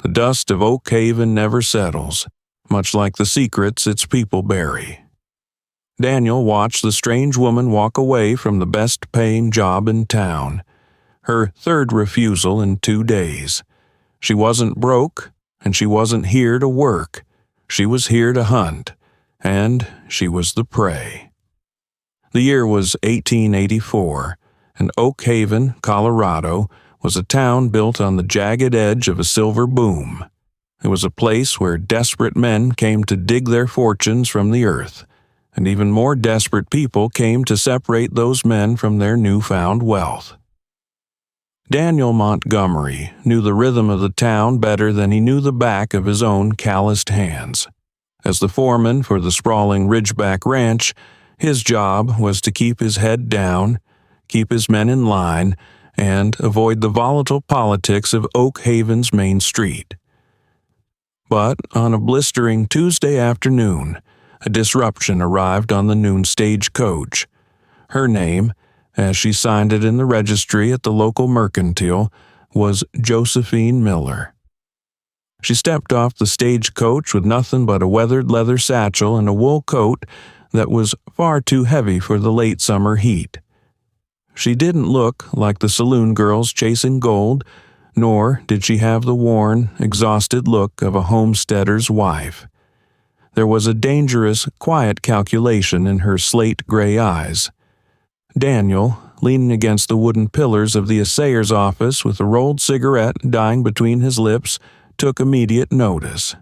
The dust of Oak Haven never settles, much like the secrets its people bury. Daniel watched the strange woman walk away from the best-paying job in town, her third refusal in 2 days. She wasn't broke, and she wasn't here to work. She was here to hunt, and she was the prey. The year was 1884, and Oak Haven, Colorado, was a town built on the jagged edge of a silver boom. It was a place where desperate men came to dig their fortunes from the earth, and even more desperate people came to separate those men from their newfound wealth. Daniel Montgomery knew the rhythm of the town better than he knew the back of his own calloused hands. As the foreman for the sprawling Ridgeback Ranch, his job was to keep his head down, keep his men in line, and avoid the volatile politics of Oak Haven's Main Street. But on a blistering Tuesday afternoon, a disruption arrived on the noon stagecoach. Her name, as she signed it in the registry at the local mercantile, was Josephine Miller. She stepped off the stagecoach with nothing but a weathered leather satchel and a wool coat that was far too heavy for the late summer heat. She didn't look like the saloon girls chasing gold, nor did she have the worn, exhausted look of a homesteader's wife. There was a dangerous, quiet calculation in her slate-gray eyes. Daniel, leaning against the wooden pillars of the assayer's office with a rolled cigarette dying between his lips, took immediate notice.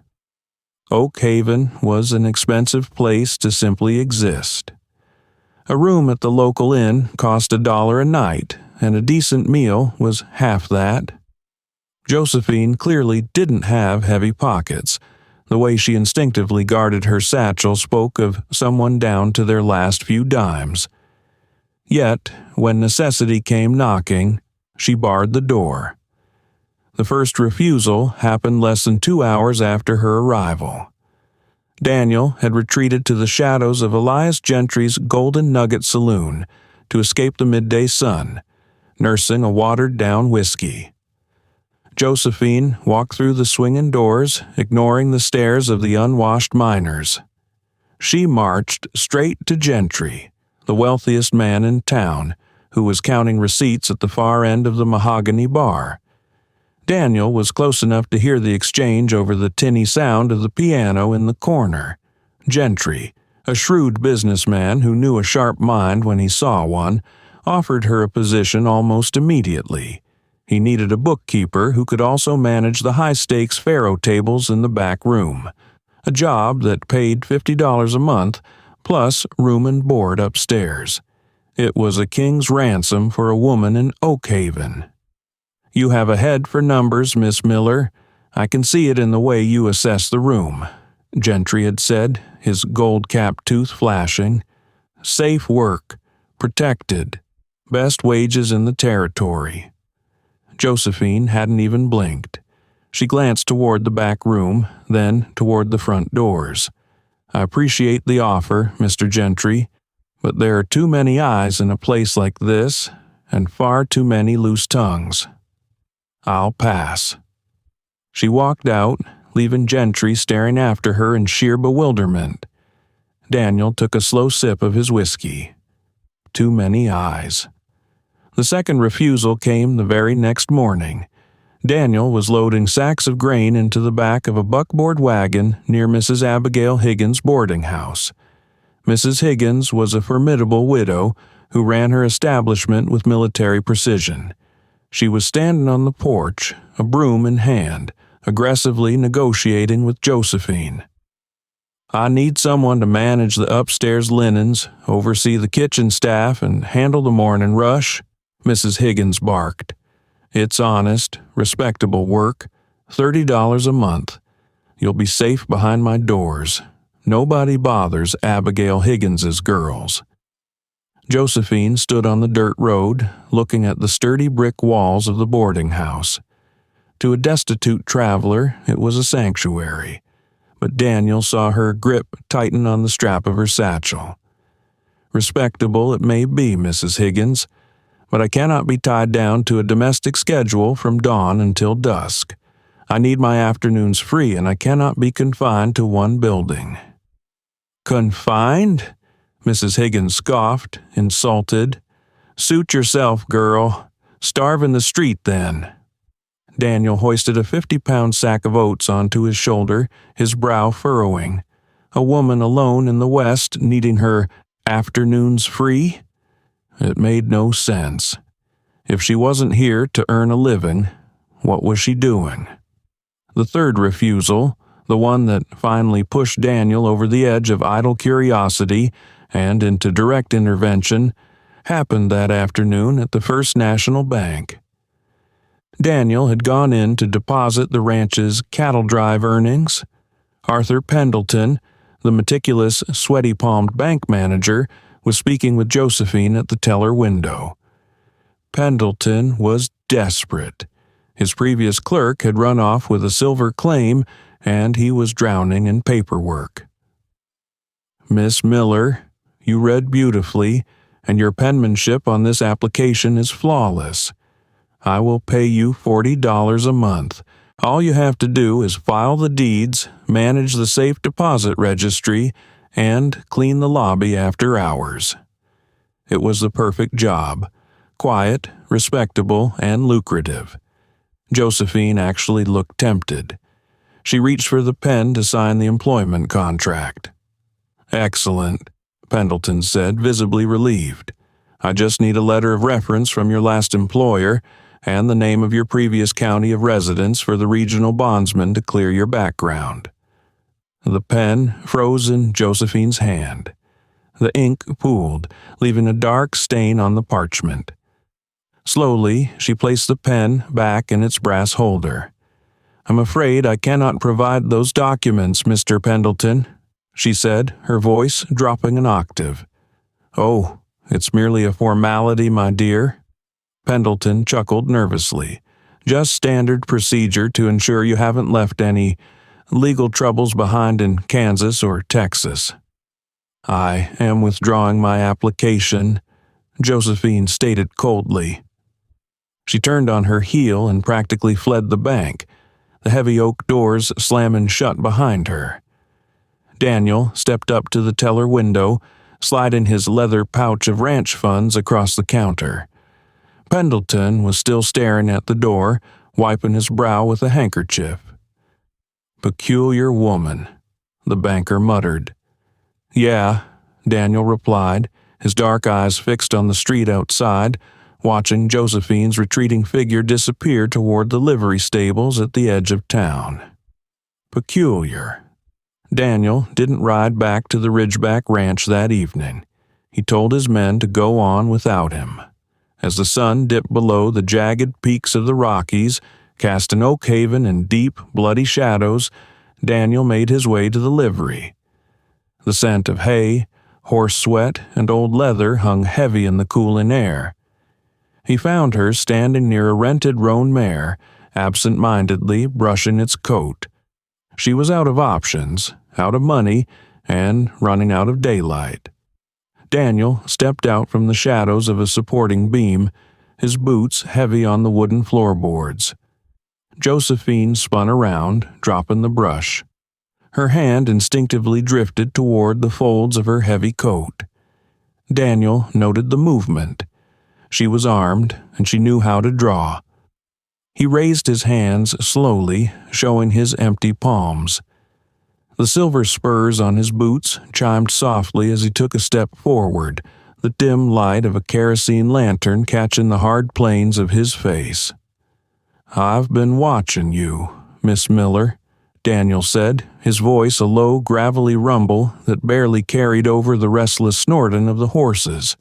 Oak Haven was an expensive place to simply exist. A room at the local inn cost $1 a night, and a decent meal was half that. Josephine clearly didn't have heavy pockets. The way she instinctively guarded her satchel spoke of someone down to their last few dimes. Yet, when necessity came knocking, she barred the door. The first refusal happened less than 2 hours after her arrival. Daniel had retreated to the shadows of Elias Gentry's Golden Nugget Saloon to escape the midday sun, nursing a watered-down whiskey. Josephine walked through the swinging doors, ignoring the stares of the unwashed miners. She marched straight to Gentry, the wealthiest man in town, who was counting receipts at the far end of the mahogany bar. Daniel was close enough to hear the exchange over the tinny sound of the piano in the corner. Gentry, a shrewd businessman who knew a sharp mind when he saw one, offered her a position almost immediately. He needed a bookkeeper who could also manage the high-stakes faro tables in the back room, a job that paid $50 a month, plus room and board upstairs. It was a king's ransom for a woman in Oak Haven. "You have a head for numbers, Miss Miller. I can see it in the way you assess the room," Gentry had said, his gold-capped tooth flashing. "Safe work, protected, best wages in the territory." Josephine hadn't even blinked. She glanced toward the back room, then toward the front doors. "I appreciate the offer, Mr. Gentry, but there are too many eyes in a place like this, and far too many loose tongues. I'll pass." She walked out, leaving Gentry staring after her in sheer bewilderment. Daniel took a slow sip of his whiskey. Too many eyes. The second refusal came the very next morning. Daniel was loading sacks of grain into the back of a buckboard wagon near Mrs. Abigail Higgins' boarding house. Mrs. Higgins was a formidable widow who ran her establishment with military precision. She was standing on the porch, a broom in hand, aggressively negotiating with Josephine. "I need someone to manage the upstairs linens, oversee the kitchen staff, and handle the morning rush," Mrs. Higgins barked. "It's honest, respectable work, $30 a month. You'll be safe behind my doors. Nobody bothers Abigail Higgins's girls." Josephine stood on the dirt road, looking at the sturdy brick walls of the boarding house. To a destitute traveler, it was a sanctuary, but Daniel saw her grip tighten on the strap of her satchel. "Respectable it may be, Mrs. Higgins, but I cannot be tied down to a domestic schedule from dawn until dusk. I need my afternoons free, and I cannot be confined to one building." "Confined?" Mrs. Higgins scoffed, insulted. "Suit yourself, girl. Starve in the street, then." Daniel hoisted a 50-pound sack of oats onto his shoulder, his brow furrowing. A woman alone in the West needing her afternoons free? It made no sense. If she wasn't here to earn a living, what was she doing? The third refusal, the one that finally pushed Daniel over the edge of idle curiosity and into direct intervention, happened that afternoon at the First National Bank. Daniel had gone in to deposit the ranch's cattle drive earnings. Arthur Pendleton, the meticulous, sweaty-palmed bank manager, was speaking with Josephine at the teller window. Pendleton was desperate. His previous clerk had run off with a silver claim, and he was drowning in paperwork. "Miss Miller, you read beautifully, and your penmanship on this application is flawless. I will pay you $40 a month. All you have to do is file the deeds, manage the safe deposit registry, and clean the lobby after hours." It was the perfect job. Quiet, respectable, and lucrative. Josephine actually looked tempted. She reached for the pen to sign the employment contract. "Excellent," Pendleton said, visibly relieved. "I just need a letter of reference from your last employer and the name of your previous county of residence for the regional bondsman to clear your background." The pen froze in Josephine's hand. The ink pooled, leaving a dark stain on the parchment. Slowly, she placed the pen back in its brass holder. "I'm afraid I cannot provide those documents, Mr. Pendleton," she said, her voice dropping an octave. "Oh, it's merely a formality, my dear." Pendleton chuckled nervously. "Just standard procedure to ensure you haven't left any legal troubles behind in Kansas or Texas." "I am withdrawing my application," Josephine stated coldly. She turned on her heel and practically fled the bank, the heavy oak doors slamming shut behind her. Daniel stepped up to the teller window, sliding his leather pouch of ranch funds across the counter. Pendleton was still staring at the door, wiping his brow with a handkerchief. "Peculiar woman," the banker muttered. "Yeah," Daniel replied, his dark eyes fixed on the street outside, watching Josephine's retreating figure disappear toward the livery stables at the edge of town. Peculiar. Daniel didn't ride back to the Ridgeback Ranch that evening. He told his men to go on without him. As the sun dipped below the jagged peaks of the Rockies, casting Oak Haven in deep, bloody shadows, Daniel made his way to the livery. The scent of hay, horse sweat, and old leather hung heavy in the cooling air. He found her standing near a rented roan mare, absent-mindedly brushing its coat. She was out of options, out of money, and running out of daylight. Daniel stepped out from the shadows of a supporting beam, his boots heavy on the wooden floorboards. Josephine spun around, dropping the brush. Her hand instinctively drifted toward the folds of her heavy coat. Daniel noted the movement. She was armed, and she knew how to draw. He raised his hands slowly, showing his empty palms. The silver spurs on his boots chimed softly as he took a step forward, the dim light of a kerosene lantern catching the hard planes of his face. "I've been watching you, Miss Miller," Daniel said, his voice a low, gravelly rumble that barely carried over the restless snorting of the horses.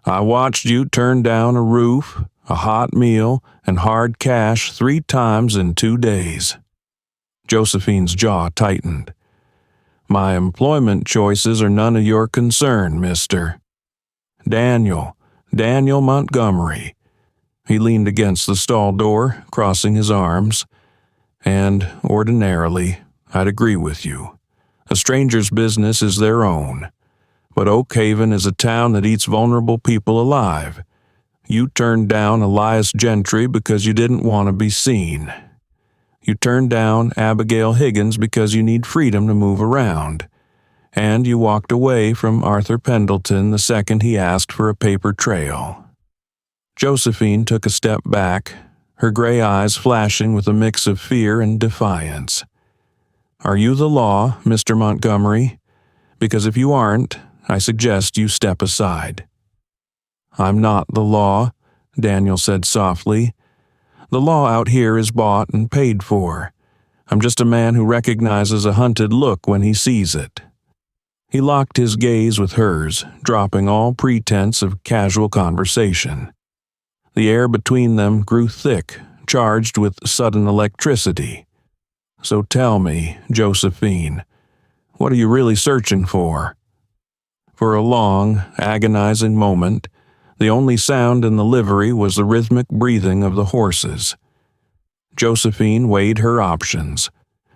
"I watched you turn down a roof, a hot meal, and hard cash 3 times in 2 days. Josephine's jaw tightened. "My employment choices are none of your concern, mister." Daniel Montgomery." He leaned against the stall door, crossing his arms. "And ordinarily, I'd agree with you. A stranger's business is their own. But Oak Haven is a town that eats vulnerable people alive. You turned down Elias Gentry because you didn't want to be seen. You turned down Abigail Higgins because you need freedom to move around. And you walked away from Arthur Pendleton the second he asked for a paper trail. Josephine took a step back, her gray eyes flashing with a mix of fear and defiance. Are you the law, Mr. Montgomery? Because if you aren't, I suggest you step aside. I'm not the law, Daniel said softly. The law out here is bought and paid for. I'm just a man who recognizes a hunted look when he sees it. He locked his gaze with hers, dropping all pretense of casual conversation. The air between them grew thick, charged with sudden electricity. So tell me, Josephine, what are you really searching for? For a long, agonizing moment, the only sound in the livery was the rhythmic breathing of the horses. Josephine weighed her options.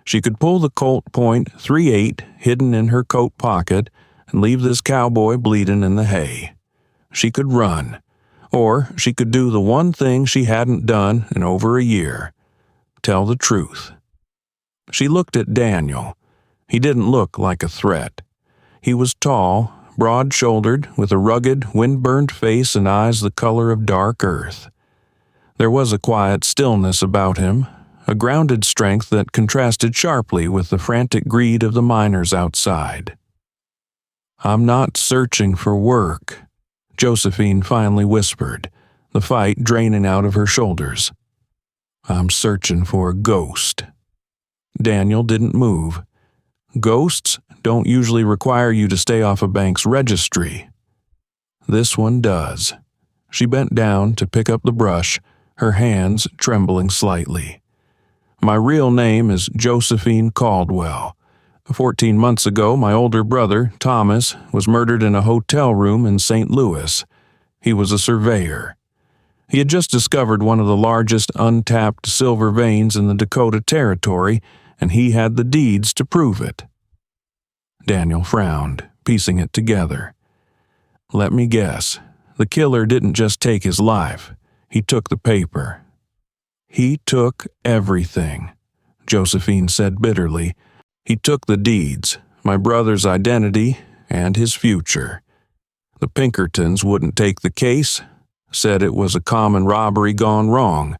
She could pull the Colt .38 hidden in her coat pocket and leave this cowboy bleeding in the hay. She could run, or she could do the one thing she hadn't done in over a year: tell the truth. She looked at Daniel. He didn't look like a threat. He was tall, broad-shouldered, with a rugged, wind-burned face and eyes the color of dark earth. There was a quiet stillness about him, a grounded strength that contrasted sharply with the frantic greed of the miners outside. I'm not searching for work, Josephine finally whispered, the fight draining out of her shoulders. I'm searching for a ghost. Daniel didn't move. Ghosts don't usually require you to stay off a bank's registry. This one does. She bent down to pick up the brush, her hands trembling slightly. My real name is Josephine Caldwell. 14 months ago, my older brother, Thomas, was murdered in a hotel room in St. Louis. He was a surveyor. He had just discovered one of the largest untapped silver veins in the Dakota Territory, and he had the deeds to prove it. Daniel frowned, piecing it together. Let me guess. The killer didn't just take his life. He took the paper. He took everything, Josephine said bitterly. He took the deeds, my brother's identity, and his future. The Pinkertons wouldn't take the case, said it was a common robbery gone wrong.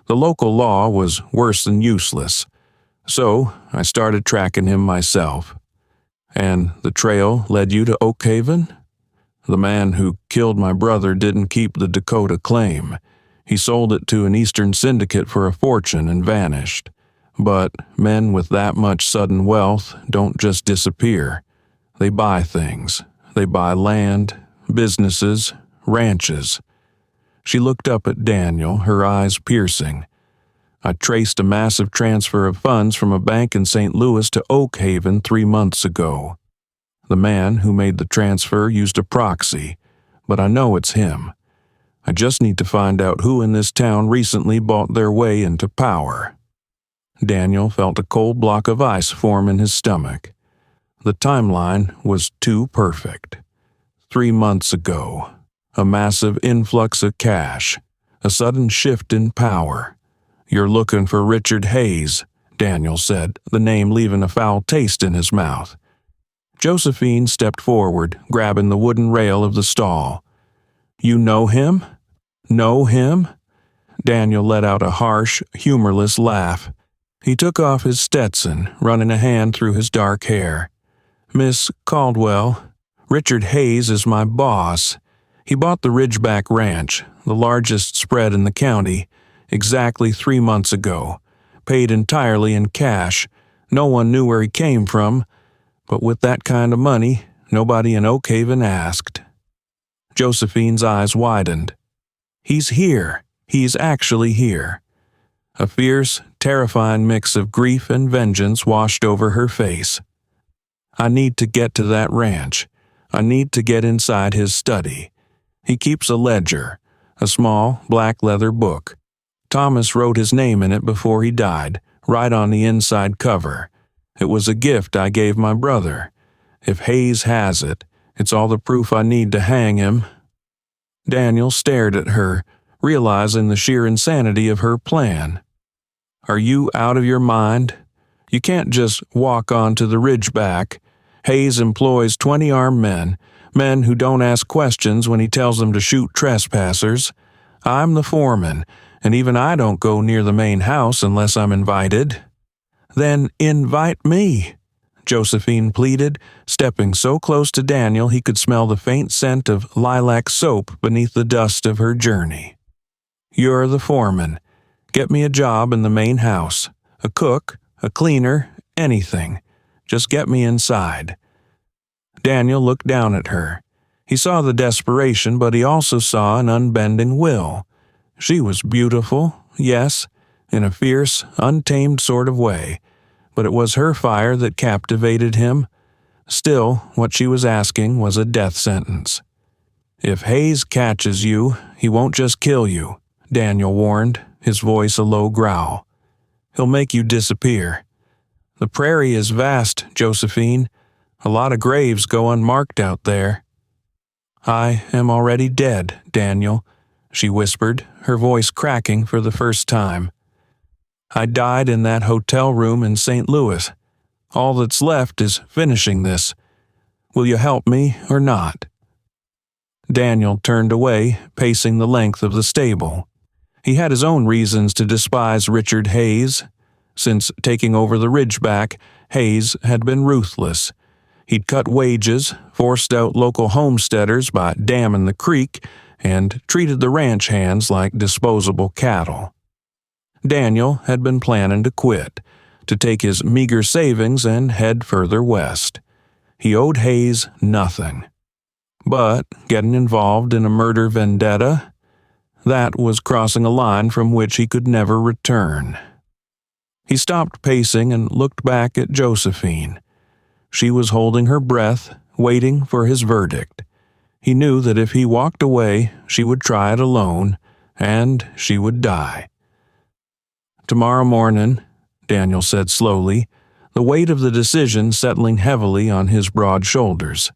The local law was worse than useless. So I started tracking him myself. And the trail led you to Oak Haven? The man who killed my brother didn't keep the Dakota claim. He sold it to an Eastern syndicate for a fortune and vanished. But men with that much sudden wealth don't just disappear. They buy things. They buy land, businesses, ranches. She looked up at Daniel, her eyes piercing. I traced a massive transfer of funds from a bank in St. Louis to Oak Haven 3 months ago. The man who made the transfer used a proxy, but I know it's him. I just need to find out who in this town recently bought their way into power. Daniel felt a cold block of ice form in his stomach. The timeline was too perfect. 3 months ago, a massive influx of cash, a sudden shift in power. You're looking for Richard Hayes, Daniel said, the name leaving a foul taste in his mouth. Josephine stepped forward, grabbing the wooden rail of the stall. You know him? Know him? Daniel let out a harsh, humorless laugh. He took off his Stetson, running a hand through his dark hair. Miss Caldwell, Richard Hayes is my boss. He bought the Ridgeback Ranch, the largest spread in the county, exactly 3 months ago. Paid entirely in cash. No one knew where he came from, but with that kind of money, nobody in Oak Haven asked. Josephine's eyes widened. He's here. He's actually here. A fierce, terrifying mix of grief and vengeance washed over her face. I need to get to that ranch. I need to get inside his study. He keeps a ledger, a small, black leather book. Thomas wrote his name in it before he died, right on the inside cover. It was a gift I gave my brother. If Hayes has it, it's all the proof I need to hang him. Daniel stared at her, realizing the sheer insanity of her plan. Are you out of your mind? You can't just walk onto the ridgeback. Hayes employs 20 armed men who don't ask questions when he tells them to shoot trespassers. I'm the foreman, and even I don't go near the main house unless I'm invited." "Then invite me," Josephine pleaded, stepping so close to Daniel he could smell the faint scent of lilac soap beneath the dust of her journey. "You're the foreman. Get me a job in the main house. A cook, a cleaner, anything. Just get me inside." Daniel looked down at her. He saw the desperation, but he also saw an unbending will. She was beautiful, yes, in a fierce, untamed sort of way, but it was her fire that captivated him. Still, what she was asking was a death sentence. "If Hayes catches you, he won't just kill you," Daniel warned, his voice a low growl. "He'll make you disappear. The prairie is vast, Josephine. A lot of graves go unmarked out there." "I am already dead, Daniel," she whispered, her voice cracking for the first time. "I died in that hotel room in St. Louis. All that's left is finishing this. Will you help me or not?" Daniel turned away, pacing the length of the stable. He had his own reasons to despise Richard Hayes. Since taking over the Ridgeback, Hayes had been ruthless. He'd cut wages, forced out local homesteaders by damming the creek, and treated the ranch hands like disposable cattle. Daniel had been planning to quit, to take his meager savings and head further west. He owed Hayes nothing. But getting involved in a murder vendetta, that was crossing a line from which he could never return. He stopped pacing and looked back at Josephine. She was holding her breath, waiting for his verdict. He knew that if he walked away, she would try it alone, and she would die. "Tomorrow morning," Daniel said slowly, the weight of the decision settling heavily on his broad shoulders.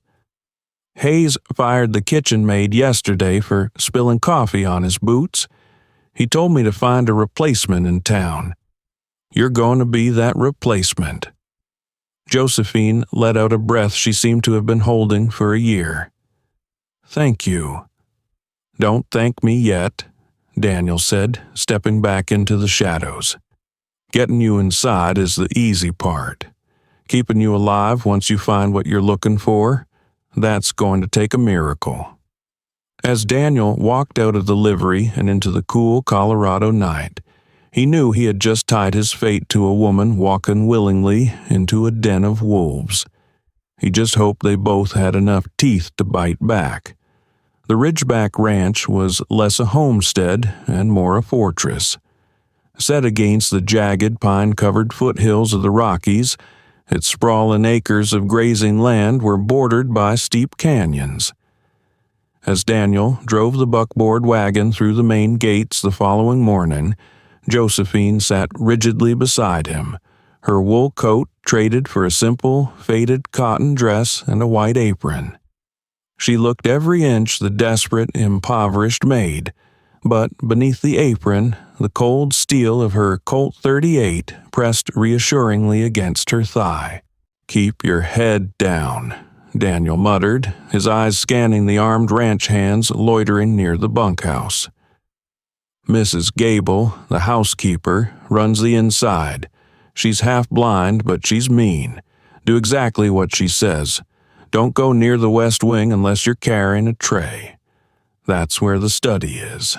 "Hayes fired the kitchen maid yesterday for spilling coffee on his boots. He told me to find a replacement in town. You're going to be that replacement." Josephine let out a breath she seemed to have been holding for a year. "Thank you." "Don't thank me yet," Daniel said, stepping back into the shadows. "Getting you inside is the easy part. Keeping you alive once you find what you're looking for, that's going to take a miracle." As Daniel walked out of the livery and into the cool Colorado night, he knew he had just tied his fate to a woman walking willingly into a den of wolves. He just hoped they both had enough teeth to bite back. The Ridgeback Ranch was less a homestead and more a fortress. Set against the jagged, pine-covered foothills of the Rockies, its sprawling acres of grazing land were bordered by steep canyons. As Daniel drove the buckboard wagon through the main gates the following morning, Josephine sat rigidly beside him, her wool coat traded for a simple, faded cotton dress and a white apron. She looked every inch the desperate, impoverished maid, but beneath the apron, the cold steel of her Colt .38 pressed reassuringly against her thigh. "Keep your head down," Daniel muttered, his eyes scanning the armed ranch hands loitering near the bunkhouse. "Mrs. Gable, the housekeeper, runs the inside. She's half blind, but she's mean. Do exactly what she says. Don't go near the west wing unless you're carrying a tray. That's where the study is."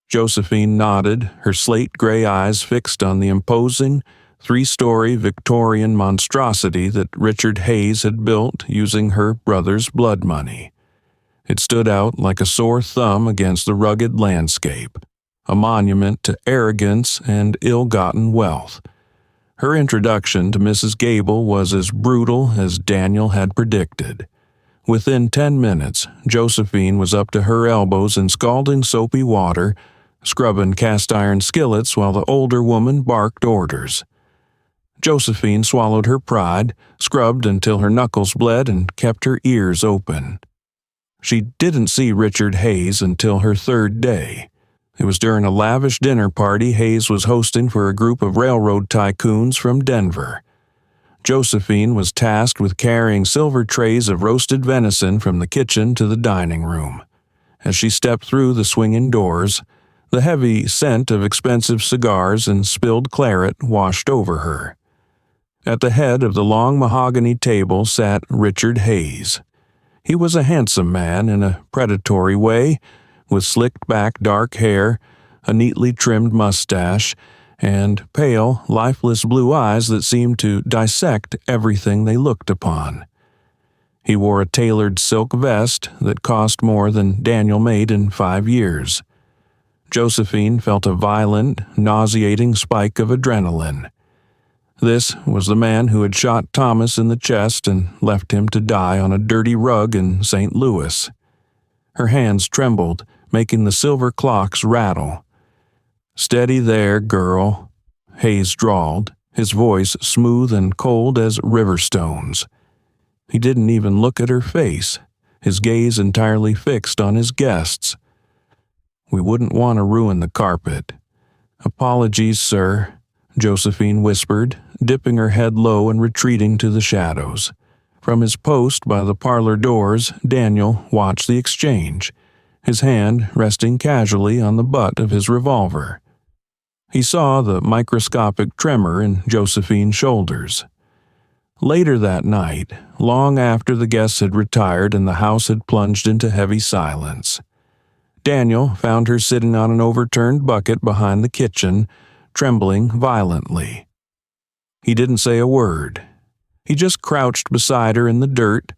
Josephine nodded, her slate-gray eyes fixed on the imposing, three-story Victorian monstrosity that Richard Hayes had built using her brother's blood money. It stood out like a sore thumb against the rugged landscape, a monument to arrogance and ill-gotten wealth. Her introduction to Mrs. Gable was as brutal as Daniel had predicted. Within 10 minutes, Josephine was up to her elbows in scalding soapy water, scrubbing cast-iron skillets while the older woman barked orders. Josephine swallowed her pride, scrubbed until her knuckles bled, and kept her ears open. She didn't see Richard Hayes until her third day. It was during a lavish dinner party Hayes was hosting for a group of railroad tycoons from Denver. Josephine was tasked with carrying silver trays of roasted venison from the kitchen to the dining room. As she stepped through the swinging doors, the heavy scent of expensive cigars and spilled claret washed over her. At the head of the long mahogany table sat Richard Hayes. He was a handsome man in a predatory way, with slicked-back dark hair, a neatly trimmed mustache, and pale, lifeless blue eyes that seemed to dissect everything they looked upon. He wore a tailored silk vest that cost more than Daniel made in 5 years. Josephine felt a violent, nauseating spike of adrenaline. This was the man who had shot Thomas in the chest and left him to die on a dirty rug in St. Louis. Her hands trembled, making the silver clocks rattle. "Steady there, girl," Hayes drawled, his voice smooth and cold as river stones. He didn't even look at her face, his gaze entirely fixed on his guests. "We wouldn't want to ruin the carpet." "Apologies, sir," Josephine whispered, dipping her head low and retreating to the shadows. From his post by the parlor doors, Daniel watched the exchange, his hand resting casually on the butt of his revolver. He saw the microscopic tremor in Josephine's shoulders. Later that night, long after the guests had retired and the house had plunged into heavy silence, Daniel found her sitting on an overturned bucket behind the kitchen, trembling violently. He didn't say a word. He just crouched beside her in the dirt,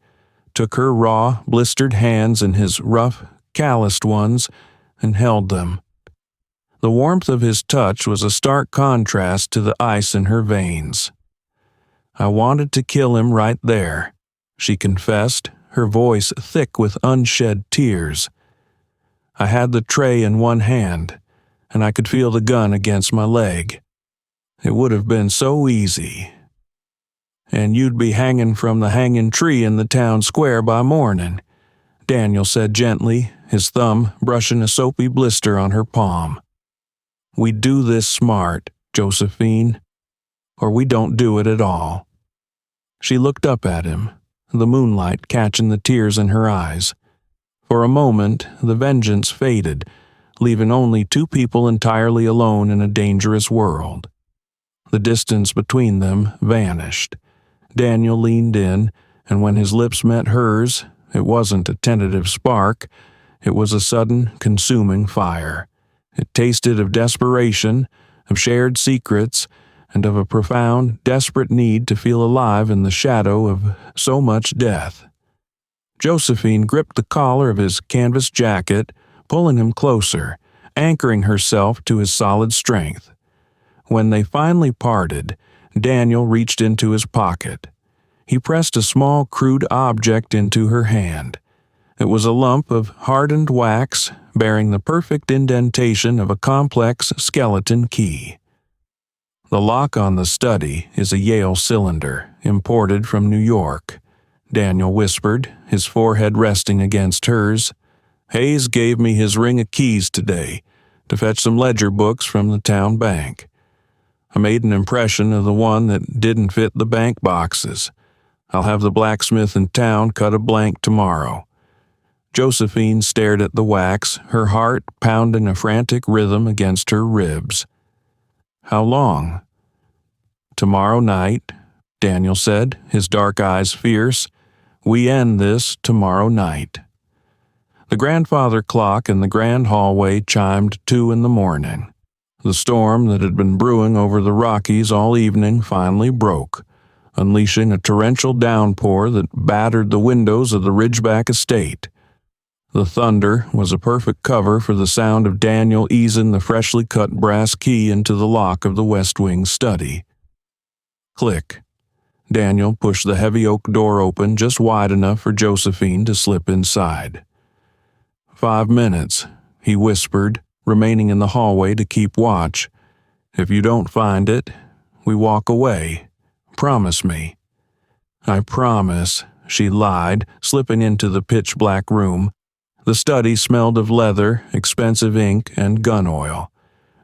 took her raw, blistered hands in his rough, calloused ones, and held them. The warmth of his touch was a stark contrast to the ice in her veins. "I wanted to kill him right there," she confessed, her voice thick with unshed tears. "I had the tray in one hand, and I could feel the gun against my leg. It would have been so easy. And you'd be hanging from the hanging tree in the town square by morning," Daniel said gently, his thumb brushing a soapy blister on her palm. "We do this smart, Josephine, or we don't do it at all." She looked up at him, the moonlight catching the tears in her eyes. For a moment, the vengeance faded, leaving only two people entirely alone in a dangerous world. The distance between them vanished. Daniel leaned in, and when his lips met hers, it wasn't a tentative spark, it was a sudden, consuming fire. It tasted of desperation, of shared secrets, and of a profound, desperate need to feel alive in the shadow of so much death. Josephine gripped the collar of his canvas jacket, pulling him closer, anchoring herself to his solid strength. When they finally parted, Daniel reached into his pocket. He pressed a small, crude object into her hand. It was a lump of hardened wax bearing the perfect indentation of a complex skeleton key. "The lock on the study is a Yale cylinder, imported from New York," Daniel whispered, his forehead resting against hers. "Hayes gave me his ring of keys today to fetch some ledger books from the town bank. I made an impression of the one that didn't fit the bank boxes. I'll have the blacksmith in town cut a blank tomorrow." Josephine stared at the wax, her heart pounding a frantic rhythm against her ribs. "How long?" "Tomorrow night," Daniel said, his dark eyes fierce. "We end this tomorrow night." The grandfather clock in the grand hallway chimed 2 in the morning. The storm that had been brewing over the Rockies all evening finally broke, unleashing a torrential downpour that battered the windows of the Ridgeback estate. The thunder was a perfect cover for the sound of Daniel easing the freshly cut brass key into the lock of the West Wing study. Click. Daniel pushed the heavy oak door open just wide enough for Josephine to slip inside. 5 minutes, he whispered, remaining in the hallway to keep watch. "If you don't find it, we walk away. Promise me." "I promise," she lied, slipping into the pitch-black room. The study smelled of leather, expensive ink, and gun oil.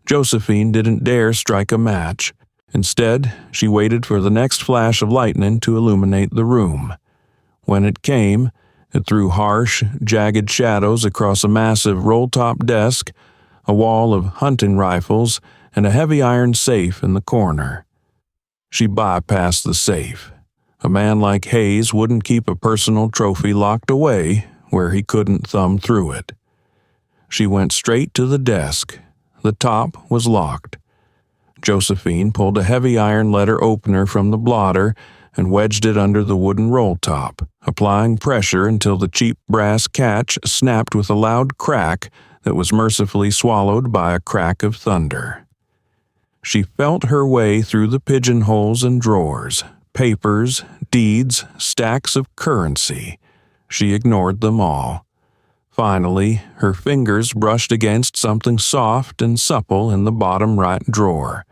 Josephine didn't dare strike a match. Instead, she waited for the next flash of lightning to illuminate the room. When it came, it threw harsh, jagged shadows across a massive roll-top desk, a wall of hunting rifles, and a heavy iron safe in the corner. She bypassed the safe. A man like Hayes wouldn't keep a personal trophy locked away where he couldn't thumb through it. She went straight to the desk. The top was locked. Josephine pulled a heavy iron letter opener from the blotter and wedged it under the wooden roll top, applying pressure until the cheap brass catch snapped with a loud crack that was mercifully swallowed by a crack of thunder. She felt her way through the pigeonholes and drawers, papers, deeds, stacks of currency. She ignored them all. Finally, her fingers brushed against something soft and supple in the bottom right drawer,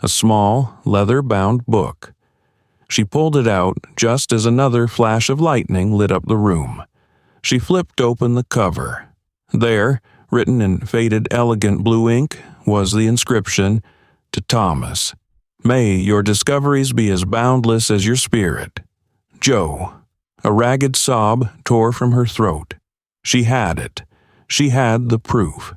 a small, leather-bound book. She pulled it out just as another flash of lightning lit up the room. She flipped open the cover. There, written in faded, elegant blue ink, was the inscription, "To Thomas. May your discoveries be as boundless as your spirit. Joe." A ragged sob tore from her throat. She had it. She had the proof.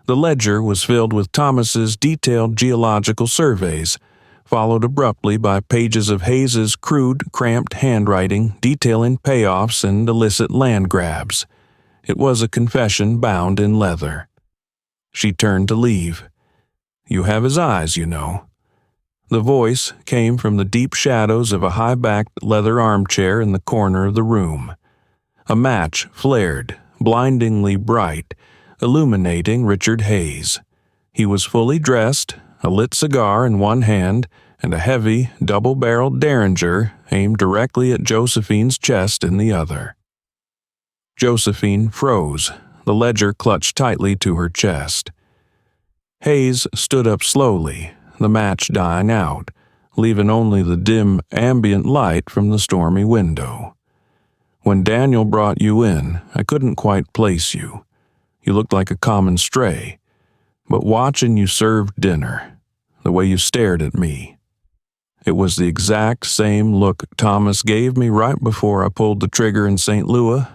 The ledger was filled with Thomas's detailed geological surveys, followed abruptly by pages of Hayes's crude, cramped handwriting detailing payoffs and illicit land grabs. It was a confession bound in leather. She turned to leave. "You have his eyes, you know." The voice came from the deep shadows of a high-backed leather armchair in the corner of the room. A match flared, blindingly bright, illuminating Richard Hayes. He was fully dressed, a lit cigar in one hand, and a heavy, double-barreled Derringer aimed directly at Josephine's chest in the other. Josephine froze, the ledger clutched tightly to her chest. Hayes stood up slowly, the match dying out, leaving only the dim, ambient light from the stormy window. "When Daniel brought you in, I couldn't quite place you. You looked like a common stray. But watching you serve dinner, the way you stared at me, it was the exact same look Thomas gave me right before I pulled the trigger in St. Louis."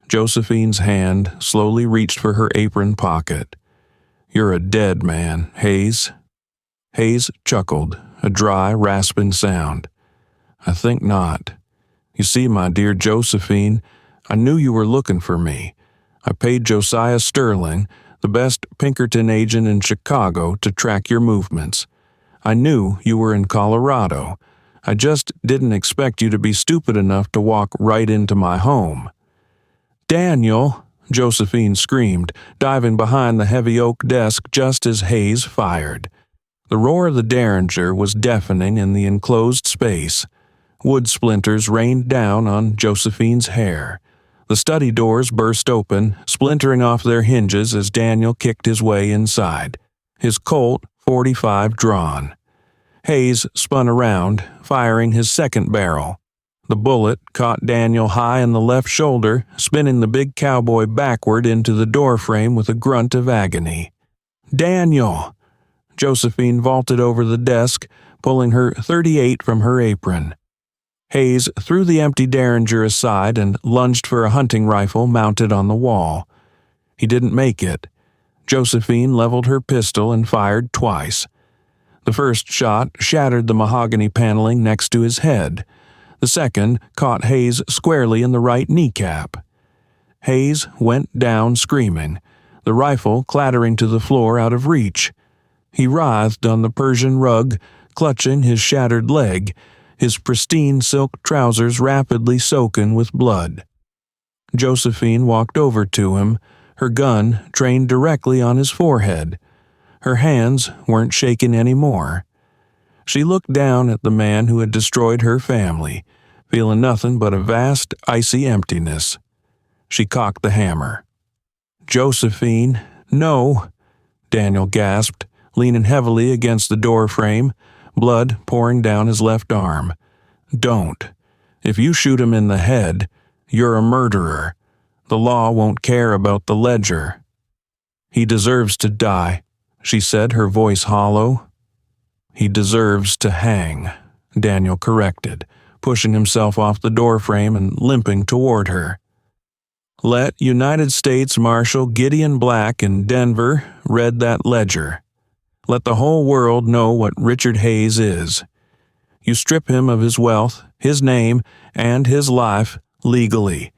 Josephine's hand slowly reached for her apron pocket. "You're a dead man, Hayes." Hayes chuckled, a dry, rasping sound. "I think not. You see, my dear Josephine, I knew you were looking for me. I paid Josiah Sterling, the best Pinkerton agent in Chicago, to track your movements. I knew you were in Colorado. I just didn't expect you to be stupid enough to walk right into my home." "Daniel!" Josephine screamed, diving behind the heavy oak desk just as Hayes fired. The roar of the Derringer was deafening in the enclosed space. Wood splinters rained down on Josephine's hair. The study doors burst open, splintering off their hinges as Daniel kicked his way inside, his Colt .45 drawn. Hayes spun around, firing his second barrel. The bullet caught Daniel high in the left shoulder, spinning the big cowboy backward into the doorframe with a grunt of agony. "Daniel!" Josephine vaulted over the desk, pulling her .38 from her apron. Hayes threw the empty Derringer aside and lunged for a hunting rifle mounted on the wall. He didn't make it. Josephine leveled her pistol and fired twice. The first shot shattered the mahogany paneling next to his head. The second caught Hayes squarely in the right kneecap. Hayes went down screaming, the rifle clattering to the floor out of reach. He writhed on the Persian rug, clutching his shattered leg, his pristine silk trousers rapidly soaking with blood. Josephine walked over to him, her gun trained directly on his forehead. Her hands weren't shaking anymore. She looked down at the man who had destroyed her family, feeling nothing but a vast, icy emptiness. She cocked the hammer. "Josephine, no!" Daniel gasped, leaning heavily against the doorframe, blood pouring down his left arm. "Don't. If you shoot him in the head, you're a murderer." The law won't care about the ledger. He deserves to die, she said, her voice hollow. He deserves to hang, Daniel corrected, pushing himself off the doorframe and limping toward her. Let United States Marshal Gideon Black in Denver read that ledger. Let the whole world know what Richard Hayes is. You strip him of his wealth, his name, and his life legally.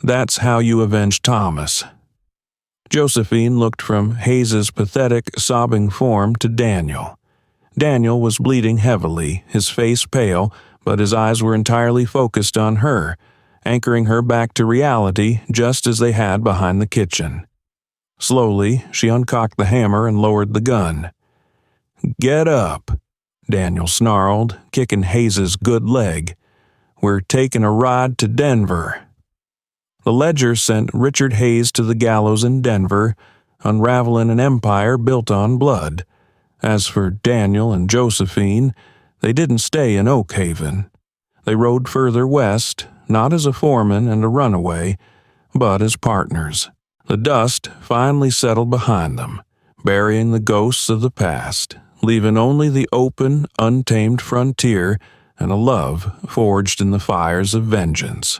That's how you avenge Thomas. Josephine looked from Hayes's pathetic, sobbing form to Daniel. Daniel was bleeding heavily, his face pale, but his eyes were entirely focused on her, anchoring her back to reality just as they had behind the kitchen. Slowly, she uncocked the hammer and lowered the gun. "Get up," Daniel snarled, kicking Hayes's good leg. "We're taking a ride to Denver." The ledger sent Richard Hayes to the gallows in Denver, unraveling an empire built on blood. As for Daniel and Josephine, they didn't stay in Oak Haven. They rode further west, not as a foreman and a runaway, but as partners. The dust finally settled behind them, burying the ghosts of the past, leaving only the open, untamed frontier and a love forged in the fires of vengeance.